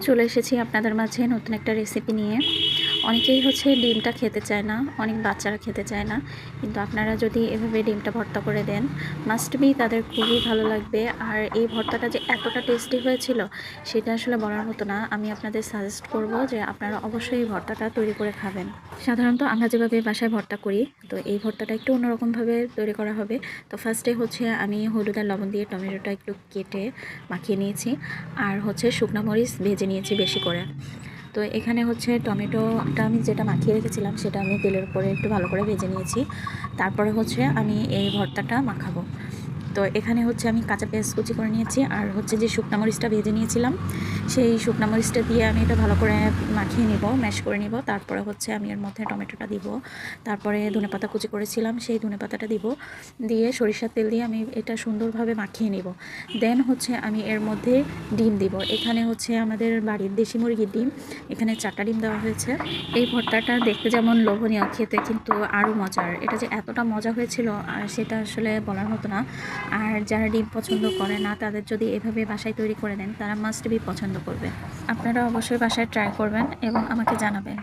চলে এসেছি আপনাদের মাঝে নতুন একটা রেসিপি নিয়ে। অনেকেই হচ্ছে ডিমটা খেতে চায় না, অনেক বাচ্চারা খেতে চায় না, কিন্তু আপনারা যদি এভাবে ডিমটা ভর্তা করে দেন মাস্ট বি তাদের খুবই ভালো লাগবে। আর এই ভর্তাটা যে এতটা টেস্টি হয়েছিল সেটা আসলে বলার মতো না। আমি আপনাদের সাজেস্ট করব যে আপনারা অবশ্যই এই ভর্তাটা তৈরি করে খাবেন। সাধারণত আমরা যেভাবে বাসায় ভর্তা করি, তো এই ভর্তাটা একটু অন্যরকমভাবে তৈরি করা হবে। তো ফার্স্টে হচ্ছে আমি হলুদ আর লবণ দিয়ে টমেটোটা একটু কেটে মাখিয়ে নিয়েছি, আর হচ্ছে শুকনো মরিচ ভেজে নিয়েছি বেশি করে। তো এখানে হচ্ছে টমেটোটা আমি যেটা মাখিয়ে রেখেছিলাম সেটা আমি তেলের উপরে একটু ভালো করে ভেজে নিয়েছি। তারপরে হচ্ছে আমি এই ভর্তাটা মাখাবো। তো এখানে হচ্ছে আমি কাঁচা পেঁয়াজ কুচি করে নিয়েছি, আর হচ্ছে যে শুকনো মরিচটা ভেজে নিয়েছিলাম সেই শুকনো মরিচটা দিয়ে আমি এটা ভালো করে মাখিয়ে নিব, ম্যাশ করে নিব। তারপরে হচ্ছে আমি এর মধ্যে টমেটোটা দিব, তারপরে ধনেপাতা কুচি করেছিলাম সেই ধনেপাতাটা দিব, দিয়ে সরিষার তেল দিয়ে আমি এটা সুন্দরভাবে মাখিয়ে নিব। দেন হচ্ছে আমি এর মধ্যে ডিম দিব। এখানে হচ্ছে আমাদের বাড়ির দেশি মুরগির ডিম, এখানে 4টা ডিম দেওয়া হয়েছে। এই ভর্তাটা দেখতে যেমন লোভনীয়, খেতে কিন্তু আরও মজার। এটা যে এতটা মজা হয়েছিল আর সেটা আসলে বলার মতো না। আর যারা ডিম পছন্দ করে না তাদের যদি এভাবে বাসায় তৈরি করে দেন তারা মাস্ট বি পছন্দ করবে। আপনারা অবশ্যই বাসায় ট্রাই করবেন এবং আমাকে জানাবেন।